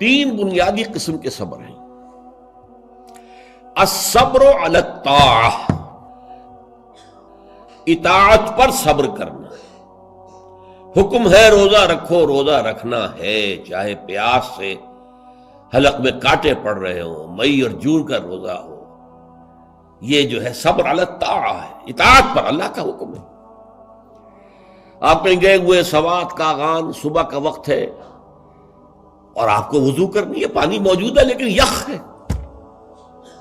تین بنیادی قسم کے صبر ہیں. الصبر علی الطاعہ، اطاعت پر صبر کرنا. حکم ہے روزہ رکھو، روزہ رکھنا ہے، چاہے پیاس سے حلق میں کانٹے پڑ رہے ہوں، مئی اور جون کا روزہ ہو. یہ جو ہے صبر علی الطاعہ ہے، اطاعت پر، اللہ کا حکم ہے. آپ کہیں گئے ہوئے سوات کا اذان، صبح کا وقت ہے اور آپ کو وضو کرنی ہے، پانی موجود ہے لیکن یخ ہے،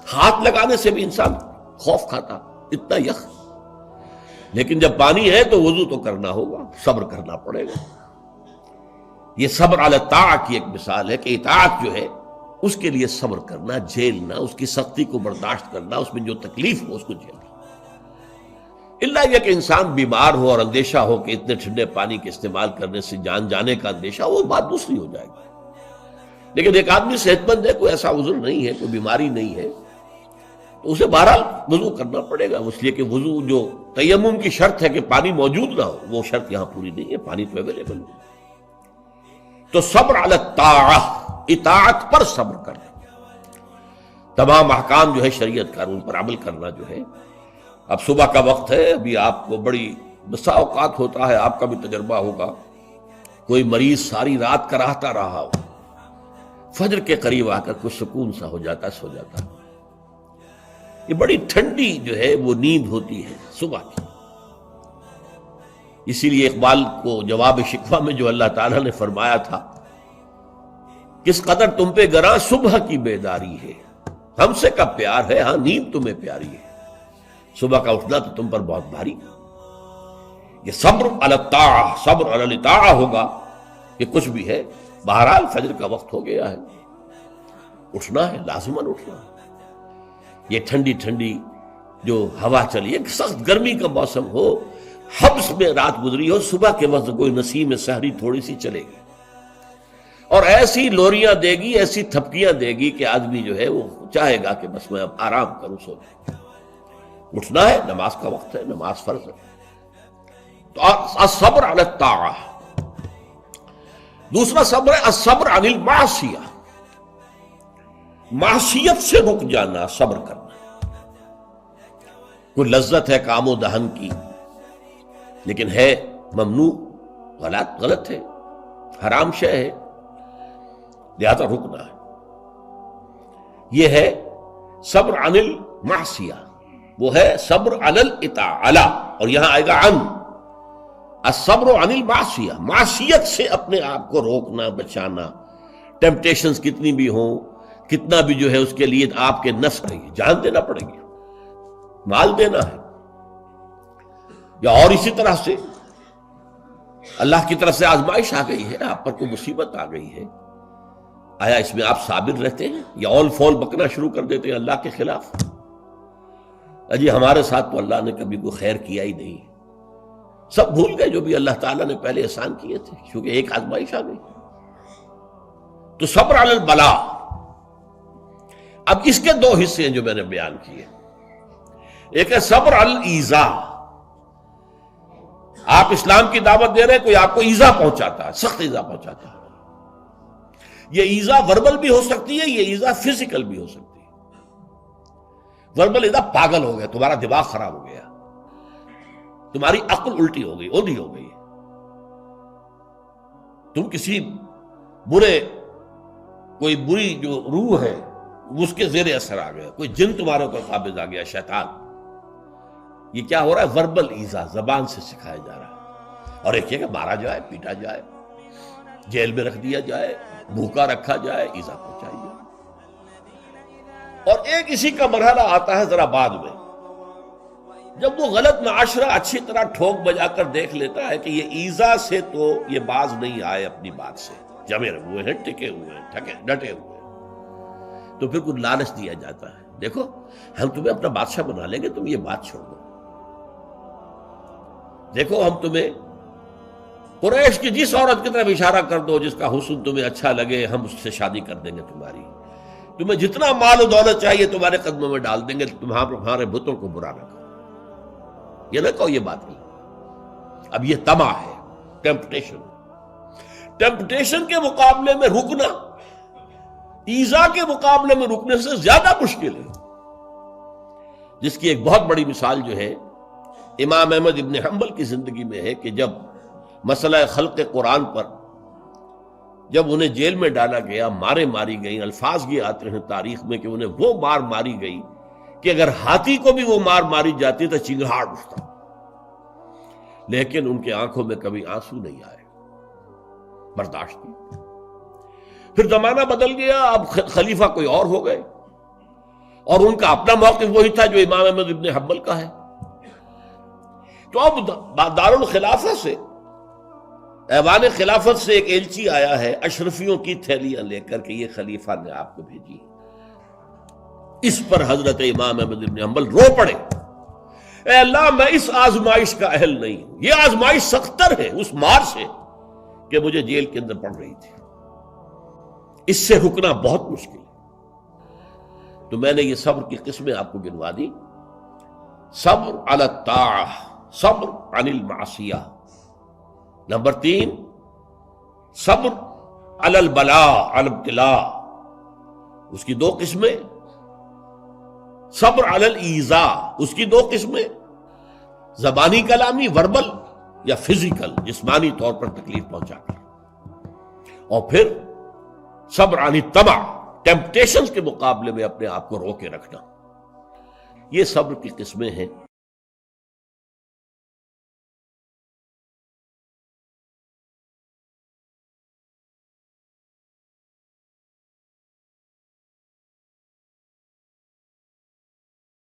ہاتھ لگانے سے بھی انسان خوف کھاتا، اتنا یخ. لیکن جب پانی ہے تو وضو تو کرنا ہوگا، صبر کرنا پڑے گا. یہ صبر علی الطاعہ کی ایک مثال ہے کہ اطاعت جو ہے اس کے لیے صبر کرنا، جھیلنا، اس کی سختی کو برداشت کرنا، اس میں جو تکلیف ہو اس کو جھیلنا. اللہ یہ کہ انسان بیمار ہو اور اندیشہ ہو کہ اتنے ٹھنڈے پانی کے استعمال کرنے سے جان جانے کا اندیشہ، وہ بات دوسری ہو جائے گی. لیکن ایک آدمی صحت مند ہے، کوئی ایسا عذر نہیں ہے، کوئی بیماری نہیں ہے، تو اسے بہرحال وضو کرنا پڑے گا. اس لیے کہ وضو جو تیمم کی شرط ہے کہ پانی موجود نہ ہو، وہ شرط یہاں پوری نہیں ہے، پانی تو اویلیبل ہے. تو صبر علی الطاعہ، اطاعت پر صبر کرنا، تمام احکام جو ہے شریعت کا ان پر عمل کرنا جو ہے. اب صبح کا وقت ہے، ابھی آپ کو بڑی بسا اوقات ہوتا ہے، آپ کا بھی تجربہ ہوگا، کوئی مریض ساری رات کراہتا رہا ہو، فجر کے قریب آ کر کچھ سکون سا ہو جاتا، سو جاتا. یہ بڑی ٹھنڈی جو ہے وہ نیند ہوتی ہے صبح کی. اسی لیے اقبال کو جواب شکوہ میں جو اللہ تعالیٰ نے فرمایا تھا، کس قدر تم پہ گراں صبح کی بیداری ہے، ہم سے کب پیار ہے، ہاں نیند تمہیں پیاری ہے، صبح کا اٹھنا تو تم پر بہت بھاری. یہ صبر علی الطاعہ، صبر علی الطاعہ ہوگا کہ کچھ بھی ہے، بہرحال فجر کا وقت ہو گیا ہے، اٹھنا ہے، لازماً اٹھنا ہے. یہ ٹھنڈی ٹھنڈی جو ہوا چلی، ایک سخت گرمی کا موسم ہو، حبس میں رات گزری ہو، صبح کے وقت کوئی نسیم سحری تھوڑی سی چلے گی اور ایسی لوریاں دے گی، ایسی تھپکیاں دے گی کہ آدمی جو ہے وہ چاہے گا کہ بس میں اب آرام کروں، سو جاؤں. اٹھنا ہے، نماز کا وقت ہے، نماز فرض ہے. تو الصبر علی الطاعہ. دوسرا صبر ہے الصبر عن المعصیہ، معصیت سے رک جانا، صبر کرنا. کوئی لذت ہے کام و دہن کی لیکن ہے ممنوع، غلط ہے، حرام شے ہے، لہذا رکنا ہے. یہ ہے صبر عن المعصیہ، وہ ہے صبر علی الاطاعہ. اور یہاں آئے گا عن، الصبر عن المعصیہ، معصیت سے اپنے آپ کو روکنا، بچانا. ٹیمپٹیشنز کتنی بھی ہوں، کتنا بھی جو ہے اس کے لیے آپ کے نفس کی جان دینا پڑے گی، مال دینا ہے. یا اور اسی طرح سے اللہ کی طرف سے آزمائش آ گئی ہے، آپ پر کوئی مصیبت آ گئی ہے، آیا اس میں آپ صابر رہتے ہیں یا اول فول بکنا شروع کر دیتے ہیں اللہ کے خلاف؟ اجی ہمارے ساتھ تو اللہ نے کبھی کوئی خیر کیا ہی نہیں، سب بھول گئے جو بھی اللہ تعالیٰ نے پہلے احسان کیے تھے، کیونکہ ایک آزمائش آ گئی. تو صبر علی البلاء. اب اس کے دو حصے ہیں جو میں نے بیان کیے. ایک ہے صبر علی الایذاء، آپ اسلام کی دعوت دے رہے ہیں، کوئی آپ کو ایذا پہنچاتا ہے، سخت ایذا پہنچاتا ہے. یہ ایذا وربل بھی ہو سکتی ہے، یہ ایذا فزیکل بھی ہو سکتی ہے. وربل ایذا، پاگل ہو گیا، تمہارا دماغ خراب ہو گیا، تمہاری عقل الٹی ہو گئی، اوندھی ہو گئی، تم کسی کوئی بری جو روح ہے اس کے زیر اثر آ گیا، کوئی جن تمہارے اوپر قابض آ گیا، شیطان. یہ کیا ہو رہا ہے؟ وربل ایذا، زبان سے سکھایا جا رہا ہے. اور ایک یہ کہ مارا جائے، پیٹا جائے، جیل میں رکھ دیا جائے، بھوکا رکھا جائے، ایذا پہنچائی جائے. اور ایک اسی کا مرحلہ آتا ہے ذرا بعد میں، جب وہ غلط معاشرہ اچھی طرح ٹھوک بجا کر دیکھ لیتا ہے کہ یہ ایذا سے تو یہ باز نہیں آئے، اپنی بات سے جمے ہوئے ہیں، ٹکے ہوئے ہیں، ڈٹے ہوئے ہیں، تو پھر کچھ لالچ دیا جاتا ہے، دیکھو ہم تمہیں اپنا بادشاہ بنا لیں گے، تم یہ بات چھوڑ دو، دیکھو ہم تمہیں قریش کی جس عورت کی طرف اشارہ کر دو جس کا حسن تمہیں اچھا لگے، ہم اس سے شادی کر دیں گے تمہاری، تمہیں جتنا مال و دولت چاہیے تمہارے قدموں میں ڈال دیں گے، تمہارے بتوں کو برا نہ کرو. یہ نہ کہو یہ بات نہیں. اب یہ طمع ہے، ٹیمپٹیشن کے مقابلے میں رکنا ایذا کے مقابلے میں رکنے سے زیادہ مشکل ہے، جس کی ایک بہت بڑی مثال جو ہے امام احمد ابن حنبل کی زندگی میں ہے کہ جب مسئلہ خلق قرآن پر جب انہیں جیل میں ڈالا گیا، مارے ماری گئی، الفاظ یہ آتے ہیں تاریخ میں کہ انہیں وہ مار ماری گئی کہ اگر ہاتھی کو بھی وہ مار ماری جاتی تو چنگھاڑ اٹھتا، لیکن ان کے آنکھوں میں کبھی آنسو نہیں آئے، برداشت کی۔ پھر زمانہ بدل گیا، اب خلیفہ کوئی اور ہو گئے، اور ان کا اپنا موقف وہی تھا جو امام احمد ابن حنبل کا ہے۔ تو اب دارالخلافہ سے، ایوان خلافت سے ایک ایلچی آیا ہے اشرفیوں کی تھیلیاں لے کر کے یہ خلیفہ نے آپ کو بھیجی۔ اس پر حضرت امام احمد ابن حنبل رو پڑے، اے اللہ میں اس آزمائش کا اہل نہیں ہوں، یہ آزمائش سختر ہے اس مار سے کہ مجھے جیل کے اندر پڑ رہی تھی، اس سے رکنا بہت مشکل ہے۔ تو میں نے یہ صبر کی قسمیں آپ کو گنوا دی۔ صبر علی الطاعہ، صبر عن المعصیہ۔ نمبر 3، صبر علی البلاء، علی الابتلاء، اس کی 2 قسمیں۔ صبر علی الایذاء، اس کی 2 قسمیں، زبانی کلامی وربل یا فزیکل جسمانی طور پر تکلیف پہنچا کر۔ اور پھر صبر عن الطمع، ٹیمپٹیشنز کے مقابلے میں اپنے آپ کو روکے رکھنا۔ یہ صبر کی قسمیں ہیں۔